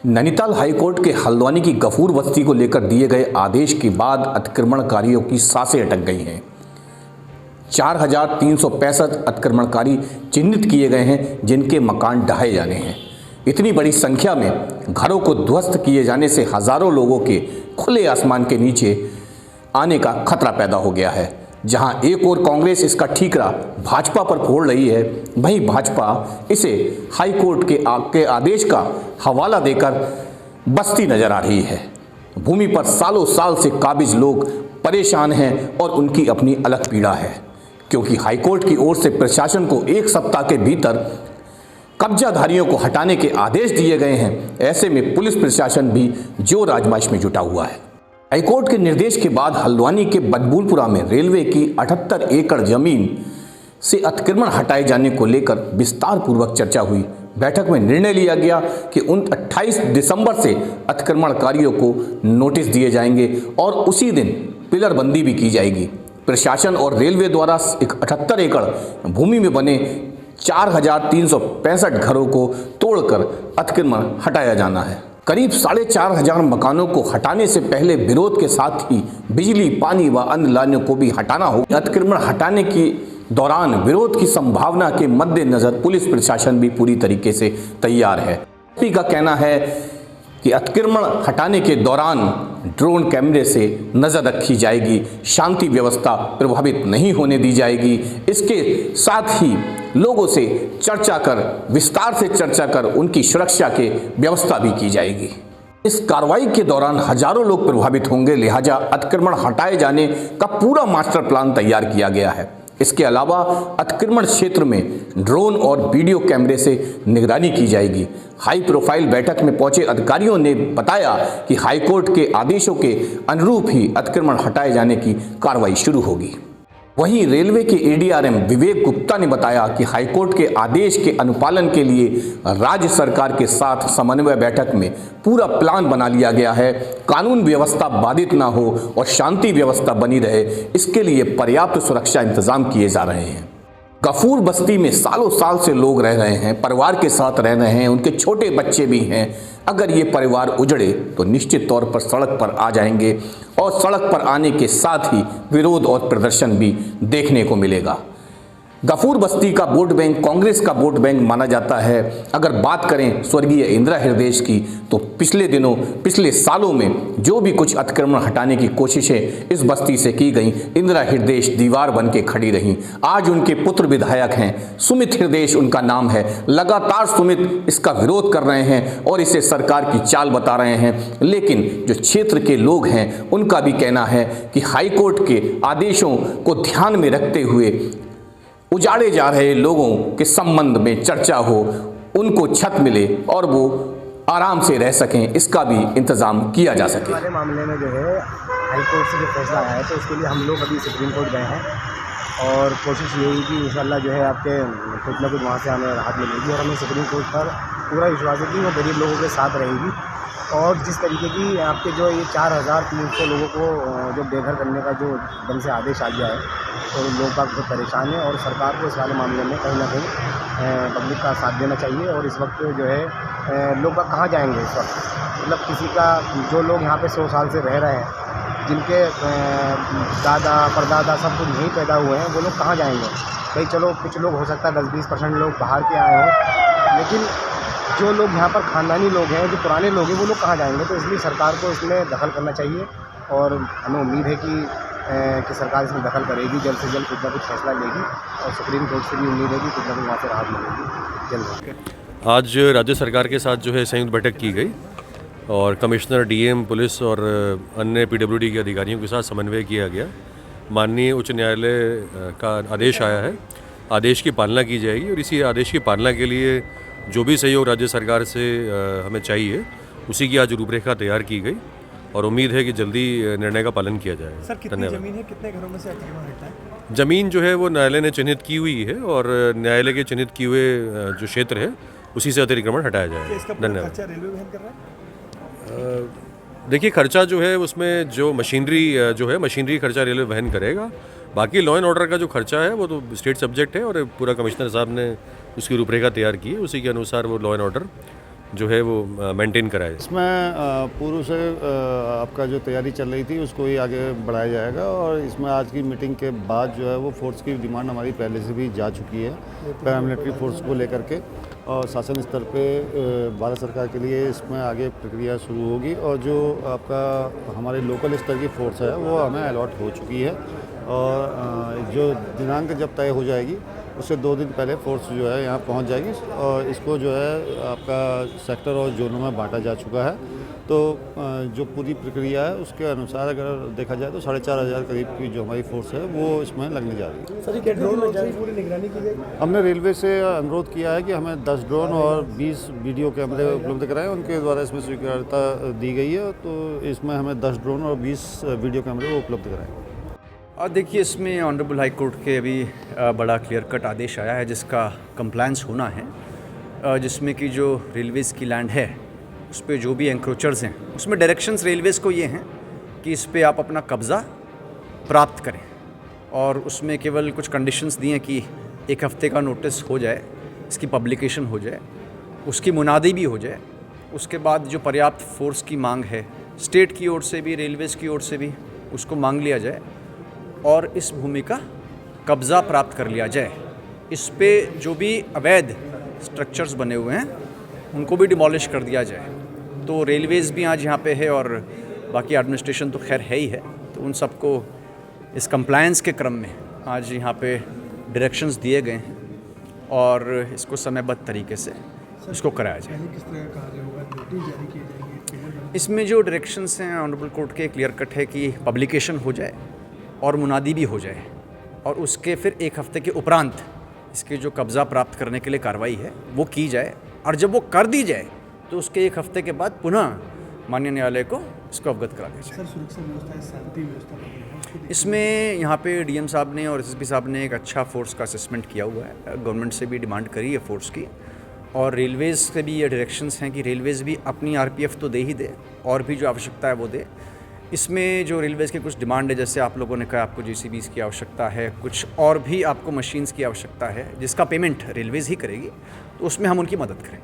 Nainital high court के हल्द्वानी की गफूर बस्ती को लेकर दिए गए आदेश के बाद अतिक्रमणकारियों की सांसें अटक गई हैं। 4,365 अतिक्रमणकारी चिन्हित किए गए हैं जिनके मकान ढहाए जाने हैं। इतनी बड़ी संख्या में घरों को ध्वस्त किए जाने से हजारों लोगों के खुले आसमान के नीचे आने का खतरा पैदा हो गया है। जहां एक और कांग्रेस इसका ठीकरा भाजपा पर फोड़ रही है, वहीं भाजपा इसे हाईकोर्ट के आदेश का हवाला देकर बसती नजर आ रही है। भूमि पर सालों साल से काबिज लोग परेशान हैं और उनकी अपनी अलग पीड़ा है, क्योंकि हाईकोर्ट की ओर से प्रशासन को एक सप्ताह के भीतर कब्जाधारियों को हटाने के आदेश दिए गए हैं। ऐसे में पुलिस प्रशासन भी जोर आजमाइश में जुटा हुआ है। हाईकोर्ट के निर्देश के बाद हल्द्वानी के बदबुलपुरा में रेलवे की 78 एकड़ जमीन से अतिक्रमण हटाए जाने को लेकर विस्तार पूर्वक चर्चा हुई। बैठक में निर्णय लिया गया कि 28 दिसंबर से अतिक्रमणकारियों को नोटिस दिए जाएंगे और उसी दिन पिलरबंदी भी की जाएगी। प्रशासन और रेलवे द्वारा 78 एकड़ भूमि में बने 4,365 घरों को तोड़कर अतिक्रमण हटाया जाना है। करीब 4,500 मकानों को हटाने से पहले विरोध के साथ ही बिजली, पानी व अन्य लाइनों को भी हटाना होगा। अतिक्रमण हटाने के दौरान विरोध की संभावना के मद्देनजर पुलिस प्रशासन भी पूरी तरीके से तैयार है। एसपी का कहना है कि अतिक्रमण हटाने के दौरान ड्रोन कैमरे से नजर रखी जाएगी, शांति व्यवस्था प्रभावित नहीं होने दी जाएगी। इसके साथ ही लोगों से चर्चा कर, विस्तार से चर्चा कर उनकी सुरक्षा के व्यवस्था भी की जाएगी। इस कार्रवाई के दौरान हजारों लोग प्रभावित होंगे, लिहाजा अतिक्रमण हटाए जाने का पूरा मास्टर प्लान तैयार किया गया है। इसके अलावा अतिक्रमण क्षेत्र में ड्रोन और वीडियो कैमरे से निगरानी की जाएगी। हाई प्रोफाइल बैठक में पहुंचे अधिकारियों ने बताया कि हाईकोर्ट के आदेशों के अनुरूप ही अतिक्रमण हटाए जाने की कार्रवाई शुरू होगी। वहीं रेलवे के एडीआरएम विवेक गुप्ता ने बताया कि हाईकोर्ट के आदेश के अनुपालन के लिए राज्य सरकार के साथ समन्वय बैठक में पूरा प्लान बना लिया गया है। कानून व्यवस्था बाधित ना हो और शांति व्यवस्था बनी रहे, इसके लिए पर्याप्त सुरक्षा इंतजाम किए जा रहे हैं। गफूर बस्ती में सालों साल से लोग रह रहे हैं, परिवार के साथ रह रहे हैं, उनके छोटे बच्चे भी हैं। अगर ये परिवार उजड़े तो निश्चित तौर पर सड़क पर आ जाएंगे और सड़क पर आने के साथ ही विरोध और प्रदर्शन भी देखने को मिलेगा। गफूर बस्ती का वोट बैंक कांग्रेस का वोट बैंक माना जाता है। अगर बात करें स्वर्गीय इंदिरा हृदय की, तो पिछले सालों में जो भी कुछ अतिक्रमण हटाने की कोशिशें इस बस्ती से की गई, इंदिरा हृदय दीवार बन के खड़ी रहीं। आज उनके पुत्र विधायक हैं, सुमित हृदय उनका नाम है। लगातार सुमित इसका विरोध कर रहे हैं और इसे सरकार की चाल बता रहे हैं। लेकिन जो क्षेत्र के लोग हैं उनका भी कहना है कि हाईकोर्ट के आदेशों को ध्यान में रखते हुए उजाड़े जा रहे लोगों के संबंध में चर्चा हो, उनको छत मिले और वो आराम से रह सकें, इसका भी इंतजाम किया जा सके। हमारे मामले में जो है हाईकोर्ट से जो फैसला आया है, तो उसके लिए हम लोग अभी सुप्रीम कोर्ट गए हैं और कोशिश यही कि इंशाल्लाह जो है आपके कुछ ना कुछ वहाँ से हमें राहत मिलेगी। और हमें सुप्रीम कोर्ट पर पूरा विश्वास है कि वो गरीब लोगों के साथ रहेगी। और जिस तरीके की आपके जो ये 4,300 लोगों को जो बेघर करने का जो एकदम से आदेश आ गया है, तो लोग बाग बहुत परेशान है और सरकार को इस वाले मामले में कहीं ना कहीं पब्लिक का साथ देना चाहिए। और इस वक्त जो है लोग बाग कहाँ जाएंगे इस वक्त, मतलब किसी का जो लोग यहाँ पे 100 साल से रह रहे हैं, जिनके दादा परदादा सब कुछ यहीं पैदा हुए हैं, वो लोग कहाँ जाएंगे। भाई चलो कुछ लोग हो सकता है 10-20% लोग बाहर के आए हों, लेकिन जो लोग यहाँ पर ख़ानदानी लोग हैं, जो पुराने लोग हैं, वो लोग कहाँ जाएंगे। तो इसलिए सरकार को इसमें दखल करना चाहिए और हमें उम्मीद है कि सरकार इसमें दखल करेगी, जल्द से जल्द कुछ ना कुछ फैसला लेगी। और सुप्रीम कोर्ट से भी उम्मीद है कि कुछ ना कुछ वहाँ से राहत मिलेगी जल्द। आज राज्य सरकार के साथ जो है संयुक्त बैठक की गई और कमिश्नर, डीएम, पुलिस और अन्य पीडब्ल्यूडी के अधिकारियों के साथ समन्वय किया गया। माननीय उच्च न्यायालय का आदेश आया है, आदेश की पालना की जाएगी और इसी आदेश की पालना के लिए जो भी सहयोग राज्य सरकार से हमें चाहिए, उसी की आज रूपरेखा तैयार की गई और उम्मीद है कि जल्दी निर्णय का पालन किया जाएगा। सर, कितनी ज़मीन है, कितने घरों में से अतिक्रमण हटता है? ज़मीन जो है वो न्यायालय ने चिन्हित की हुई है और न्यायालय के चिन्हित किए हुए जो क्षेत्र है उसी से अतिक्रमण हटाया जाएगा। धन्यवाद। खर्चा रेलवे वहन कर रहा है? देखिए, खर्चा जो है उसमें जो मशीनरी खर्चा रेलवे वहन करेगा। बाकी लॉ एंड ऑर्डर का जो खर्चा है वो तो स्टेट सब्जेक्ट है और पूरा कमिश्नर साहब ने उसकी रूपरेखा तैयार की है, उसी के अनुसार वो लॉ एंड ऑर्डर जो है वो मेंटेन कराए। इसमें पूर्व से आपका जो तैयारी चल रही थी उसको ही आगे बढ़ाया जाएगा और इसमें आज की मीटिंग के बाद जो है वो फोर्स की डिमांड हमारी पहले से भी जा चुकी है पैरामिलिट्री फोर्स को लेकर के, और शासन स्तर पे भारत सरकार के लिए इसमें आगे प्रक्रिया शुरू होगी। और जो आपका हमारे लोकल स्तर की फोर्स है वो हमें अलॉट हो चुकी है और जो दिनांक जब तय हो जाएगी उससे 2 दिन पहले फोर्स जो है यहाँ पहुँच जाएगी और इसको जो है आपका सेक्टर और जोनों में बांटा जा चुका है। तो जो पूरी प्रक्रिया है उसके अनुसार अगर देखा जाए तो 4,500 करीब की जो हमारी फोर्स है वो इसमें लगने जा रही है। सर ये ड्रोन की पूरी निगरानी की जाएगी। हमने रेलवे से अनुरोध किया है कि हमें 10 ड्रोन और 20 वीडियो कैमरे उपलब्ध कराएं, उनके द्वारा इसमें स्वीकार्यता दी गई है, तो इसमें हमें 10 ड्रोन और 20 वीडियो कैमरे वो उपलब्ध कराएं। और देखिए इसमें ऑनरेबल हाई कोर्ट के अभी बड़ा क्लियर कट आदेश आया है जिसका कंप्लायंस होना है, जिसमें कि जो रेलवेज़ की लैंड है उस पर जो भी एंक्रोचर्स हैं उसमें डायरेक्शंस रेलवेज़ को ये हैं कि इस पे आप अपना कब्ज़ा प्राप्त करें और उसमें केवल कुछ कंडीशंस दिए हैं कि 1 हफ़्ते का नोटिस हो जाए, इसकी पब्लिकेशन हो जाए, उसकी मुनादी भी हो जाए, उसके बाद जो पर्याप्त फोर्स की मांग है स्टेट की ओर से भी रेलवेज़ की ओर से भी उसको मांग लिया जाए और इस भूमि का कब्ज़ा प्राप्त कर लिया जाए। इस पे जो भी अवैध स्ट्रक्चर्स बने हुए हैं उनको भी डिमोलिश कर दिया जाए। तो रेलवेज़ भी आज यहाँ पे है और बाकी एडमिनिस्ट्रेशन तो खैर है ही है, तो उन सबको इस कंप्लायंस के क्रम में आज यहाँ पे डायरेक्शंस दिए गए हैं और इसको समयबद्ध तरीके से इसको कराया जाए। किस तरह का कार्य होगा, नोटिस जारी किए जाएंगे? इसमें जो डायरेक्शंस हैं ऑनरेबल कोर्ट के क्लियर कट है कि पब्लिकेशन हो जाए और मुनादी भी हो जाए और उसके फिर 1 हफ़्ते के उपरांत इसके जो कब्ज़ा प्राप्त करने के लिए कार्रवाई है वो की जाए और जब वो कर दी जाए तो उसके 1 हफ़्ते के बाद पुनः माननीय न्यायालय को इसको अवगत करा दिया जाए। सर सुरक्षा व्यवस्था, शांति व्यवस्था इसमें यहाँ पे डीएम साहब ने और एसएसपी साहब ने एक अच्छा फोर्स का असेसमेंट किया हुआ है, गवर्नमेंट से भी डिमांड करी है फोर्स की और रेलवेज़ से भी ये डायरेक्शंस हैं कि रेलवेज़ भी अपनी आरपीएफ तो दे ही दे और भी जो आवश्यकता है वो दे। इसमें जो रेलवेज़ की कुछ डिमांड है, जैसे आप लोगों ने कहा आपको जेसीबीज़ की आवश्यकता है, कुछ और भी आपको मशीन्स की आवश्यकता है जिसका पेमेंट रेलवेज़ ही करेगी, तो उसमें हम उनकी मदद करें।